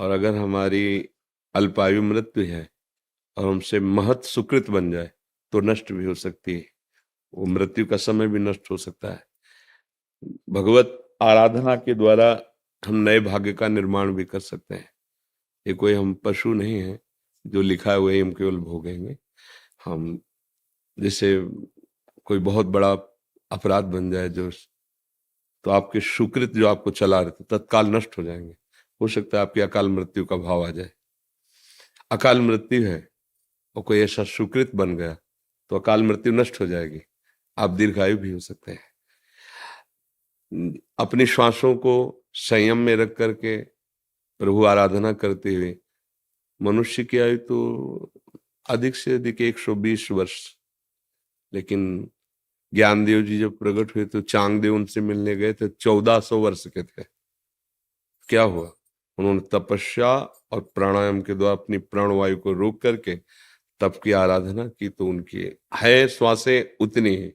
और अगर हमारी अल्पायु मृत्यु है और हमसे महत सुकृत बन जाए तो नष्ट भी हो सकती है, वो मृत्यु का समय भी नष्ट हो सकता है। भगवत आराधना के द्वारा हम नए भाग्य का निर्माण भी कर सकते हैं। ये कोई हम पशु नहीं है जो लिखा है वही हम केवल भोगेंगे। हम जैसे कोई बहुत बड़ा अपराध बन जाए जो, तो आपके सुकृत जो आपको चला रहे थे तत्काल नष्ट हो जाएंगे। हो सकता है आपकी अकाल मृत्यु का भाव आ जाए। अकाल मृत्यु है और कोई ऐसा सुकृत बन गया तो अकाल मृत्यु नष्ट हो जाएगी, आप दीर्घायु भी हो सकते हैं। अपनी श्वासों को संयम में रख करके प्रभु आराधना करते हुए मनुष्य की आयु तो अधिक से अधिक 120 वर्ष, लेकिन ज्ञानदेव जी जब प्रकट हुए तो चांगदेव उनसे मिलने गए थे, 1400 वर्ष के थे। क्या हुआ? उन्होंने तपस्या और प्राणायाम के द्वारा अपनी प्राणवायु को रोक करके तप की आराधना की, तो उनकी है श्वासें उतनी ही,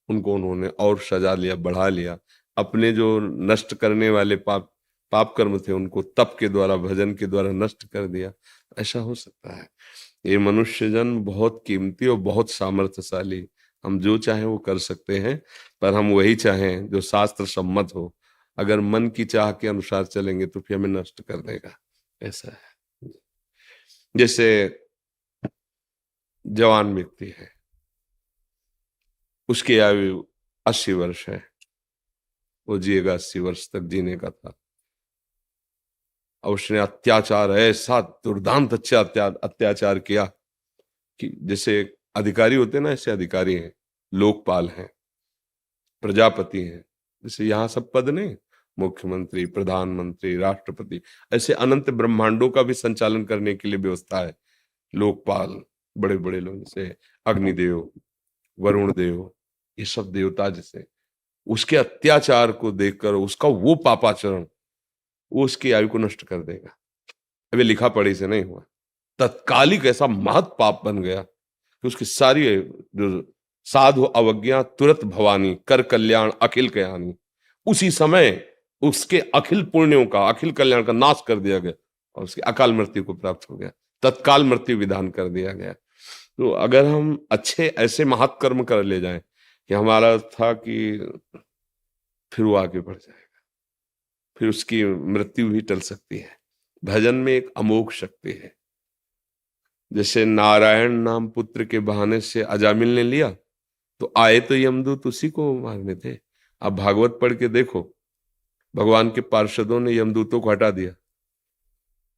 उनको उन्होंने और सजा लिया, बढ़ा लिया। अपने जो नष्ट करने वाले पाप कर्म थे उनको तप के द्वारा, भजन के द्वारा नष्ट कर दिया। ऐसा हो सकता है। ये मनुष्य जन्म बहुत कीमती और बहुत सामर्थ्यशाली, हम जो चाहें वो कर सकते हैं, पर हम वही चाहें जो शास्त्र सम्मत हो। अगर मन की चाह के अनुसार चलेंगे तो फिर हमें नष्ट कर देगा। ऐसा है। जैसे जवान व्यक्ति है, उसकी आयु 80 वर्ष है, वो जिएगा 80 वर्ष तक जीने का था, और उसने अत्याचार, ऐसा दुर्दांत अत्याचार किया कि जैसे अधिकारी होते ना, ऐसे अधिकारी हैं, लोकपाल हैं, प्रजापति हैं। जैसे यहाँ सब पद नहीं, मुख्यमंत्री, प्रधानमंत्री, राष्ट्रपति, ऐसे अनंत ब्रह्मांडों का भी संचालन करने के लिए व्यवस्था है। लोकपाल, बड़े बड़े लोग जैसे अग्निदेव, वरुण देव, ये सब देवता, जैसे उसके अत्याचार को देखकर उसका वो पापाचरण, वो उसकी आयु को नष्ट कर देगा। अभी लिखा पढ़ी से नहीं हुआ, तत्कालिक ऐसा महत पाप बन गया कि उसकी सारी जो साधु अवज्ञा तुरंत भवानी, कर कल्याण अखिल कयानी, उसी समय उसके अखिल पुण्यों का, अखिल कल्याण का नाश कर दिया गया और उसकी अकाल मृत्यु को प्राप्त हो गया। तत्काल मृत्यु विधान कर दिया गया। तो अगर हम अच्छे ऐसे महात्कर्म कर ले जाएं कि हमारा था कि फिर वो आगे बढ़ जाएगा, फिर उसकी मृत्यु भी टल सकती है। भजन में एक अमोघ शक्ति है। जैसे नारायण नाम पुत्र के बहाने से अजामिल ने लिया, तो आए तो यमदूत उसी को मारने थे। अब भागवत पढ़ के देखो, भगवान के पार्षदों ने यमदूतों को हटा दिया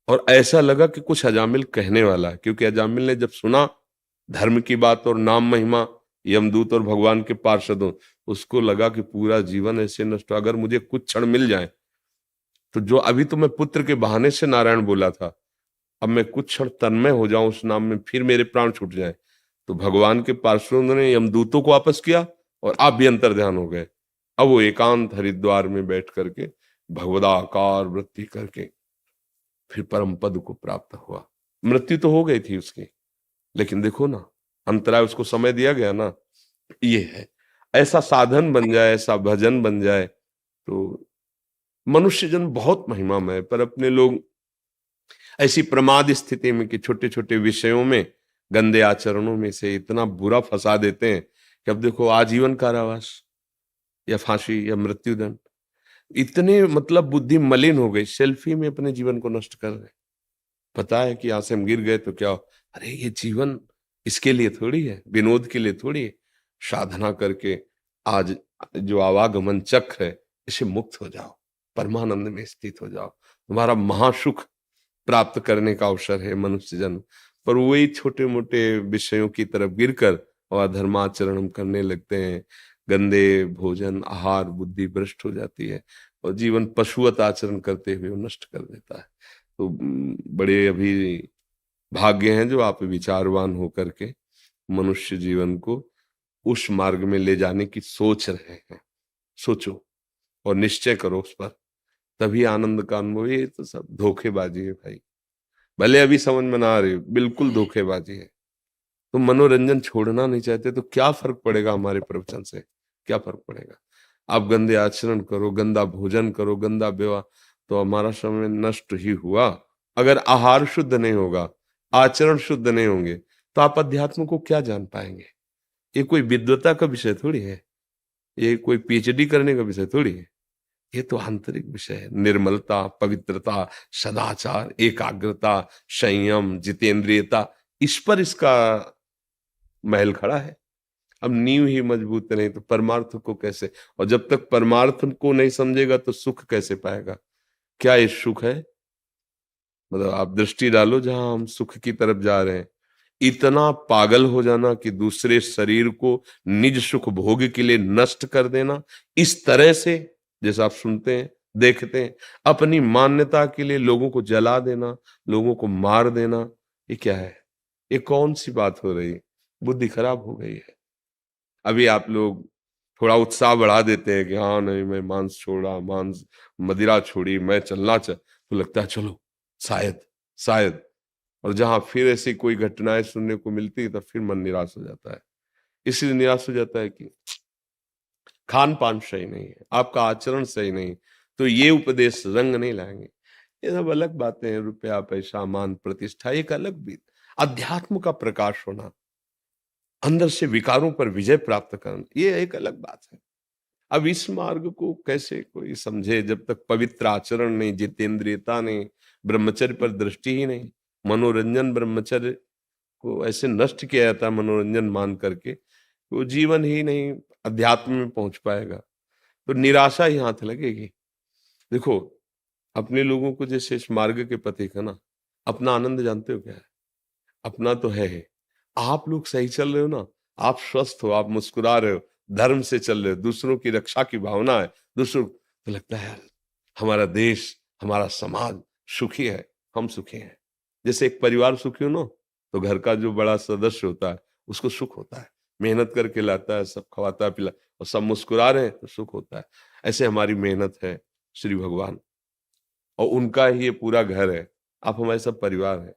और ऐसा लगा कि कुछ अजामिल कहने वाला है, क्योंकि अजामिल ने जब सुना धर्म की बात और नाम महिमा यमदूत और भगवान के पार्षदों, उसको लगा कि पूरा जीवन ऐसे नष्ट हो, अगर मुझे कुछ क्षण मिल जाए तो जो अभी तो मैं पुत्र के बहाने से नारायण बोला था, अब मैं कुछ क्षण तन्मय हो जाऊं उस नाम में, फिर मेरे प्राण छूट जाए। तो भगवान के पार्षदों ने यमदूतों को वापस किया और आप भी अंतर ध्यान हो गए। अब वो एकांत हरिद्वार में बैठ करके भगवदाकार वृत्ति करके फिर परम पद को प्राप्त हुआ। मृत्यु तो हो गई थी उसकी, लेकिन देखो ना, अंतराय उसको समय दिया गया ना। ये है, ऐसा साधन बन जाए, ऐसा भजन बन जाए तो मनुष्य जन्म बहुत महिमामय। पर अपने लोग ऐसी प्रमाद स्थिति में कि छोटे छोटे विषयों में, गंदे आचरणों में से इतना बुरा फंसा देते हैं कि अब देखो आजीवन कारावास या फांसी या मृत्युदंड। इतने मतलब बुद्धि मलिन हो गई, सेल्फी में अपने जीवन को नष्ट कर रहे। पता है कि यहां से हम गिर गए तो क्या, अरे ये जीवन इसके लिए थोड़ी है, विनोद के लिए थोड़ी है। साधना करके आज जो आवागमन चक्र है, इसे मुक्त हो जाओ, परमानंद में स्थित हो जाओ, तुम्हारा महासुख प्राप्त करने का अवसर है मनुष्य जन्म। पर वही छोटे मोटे विषयों की तरफ गिरकर और अधर्माचरण हम करने लगते हैं। गंदे भोजन, आहार, बुद्धि भ्रष्ट हो जाती है और जीवन पशुवत आचरण करते हुए वो नष्ट कर देता है। तो बड़े अभी भाग्य हैं जो आप विचारवान होकर के मनुष्य जीवन को उस मार्ग में ले जाने की सोच रहे हैं। सोचो और निश्चय करो उस पर, तभी आनंद का अनुभव। ये तो सब धोखेबाजी है भाई, भले अभी समझ में ना आ रही, बिल्कुल धोखेबाजी है। तुम मनोरंजन छोड़ना नहीं चाहते तो क्या फर्क पड़ेगा हमारे प्रवचन से? क्या फर्क पड़ेगा? आप गंदे आचरण करो, गंदा भोजन करो, गंदा व्यवहार, तो हमारा समय नष्ट ही हुआ। अगर आहार शुद्ध नहीं होगा, आचरण शुद्ध नहीं होंगे, तो आप अध्यात्म को क्या जान पाएंगे? ये कोई विद्वता का विषय थोड़ी है, ये कोई पीएचडी करने का विषय थोड़ी है। ये तो आंतरिक विषय है। निर्मलता, पवित्रता, सदाचार, एकाग्रता, संयम, जितेंद्रियता, इस पर इसका महल खड़ा है। अब नींव ही मजबूत नहीं तो परमार्थ को कैसे? और जब तक परमार्थ को नहीं समझेगा तो सुख कैसे पाएगा? क्या ये सुख है? मतलब आप दृष्टि डालो जहां हम सुख की तरफ जा रहे हैं। इतना पागल हो जाना कि दूसरे शरीर को निज सुख भोग के लिए नष्ट कर देना, इस तरह से जैसा आप सुनते हैं, देखते हैं, अपनी मान्यता के लिए लोगों को जला देना, लोगों को मार देना, ये क्या है? ये कौन सी बात हो रही? बुद्धि खराब हो गई है। अभी आप लोग थोड़ा उत्साह बढ़ा देते हैं कि हाँ नहीं मैं मांस छोड़ा, मांस मदिरा छोड़ी, मैं चलना तो लगता है चलो शायद शायद। और जहां फिर ऐसी कोई घटनाएं सुनने को मिलती है तो फिर मन निराश हो जाता है। इसलिए निराश हो जाता है कि खान पान सही नहीं है, आपका आचरण सही नहीं, तो ये उपदेश रंग नहीं लाएंगे। ये सब अलग बातें हैं, रुपया पैसा मान प्रतिष्ठा एक अलग भी। अध्यात्म का प्रकाश होना, अंदर से विकारों पर विजय प्राप्त करना, ये एक अलग बात है। अब इस मार्ग को कैसे कोई समझे जब तक पवित्र आचरण नहीं, जितेंद्रियता नहीं, ब्रह्मचर्य पर दृष्टि ही नहीं। मनोरंजन ब्रह्मचर्य को ऐसे नष्ट किया जाता है मनोरंजन मान करके, वो जीवन ही नहीं अध्यात्म में पहुंच पाएगा, तो निराशा ही हाथ लगेगी। देखो अपने लोगों को जैसे इस मार्ग के पथिक है ना, अपना आनंद जानते हो क्या है? अपना तो है। आप लोग सही चल रहे हो ना, आप स्वस्थ हो, आप मुस्कुरा रहे हो, धर्म से चल रहे हो, दूसरों की रक्षा की भावना है, दूसरों तो लगता है यार हमारा देश, हमारा समाज सुखी है, हम सुखी हैं। जैसे एक परिवार सुखी हो ना, तो घर का जो बड़ा सदस्य होता है उसको सुख होता है, मेहनत करके लाता है, सब खवाता पिला और सब मुस्कुरा रहे हैं तो सुख होता है। ऐसे हमारी मेहनत है श्री भगवान, और उनका ही ये पूरा घर है। आप हमारे सब परिवार है।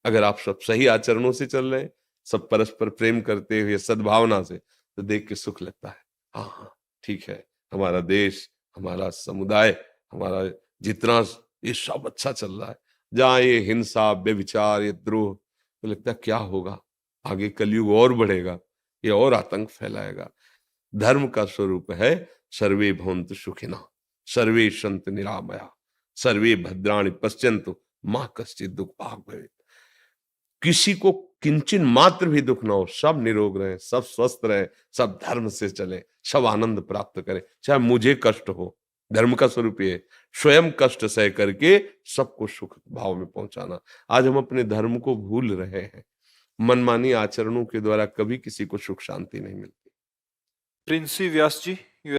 अगर आप सब सही आचरणों से चल रहे हैं, सब परस्पर प्रेम करते हुए सद्भावना से, तो देख के सुख लगता है। हाँ हाँ ठीक है, हमारा देश, हमारा समुदाय, हमारा जितना ये सब अच्छा चल रहा है। जहाँ ये हिंसा, व्यभिचार, ये द्रोह, तो लगता है क्या होगा आगे? कलयुग और बढ़ेगा, ये और आतंक फैलाएगा। धर्म का स्वरूप है सर्वे भवन्तु सुखिनः, सर्वे सन्तु निरामया, सर्वे भद्राणि पश्यन्तु माँ कश्चित् दुख भाग भवेत्। किसी को किंचन मात्र भी दुख ना हो, सब निरोग रहे, सब स्वस्थ रहे, सब धर्म से चले, सब आनंद प्राप्त करें, चाहे मुझे कष्ट हो। धर्म का स्वरूप ये स्वयं कष्ट सह करके सबको सुख भाव में पहुंचाना। आज हम अपने धर्म को भूल रहे हैं। मनमानी आचरणों के द्वारा कभी किसी को सुख शांति नहीं मिलती। प्रिंसी व्यास जी।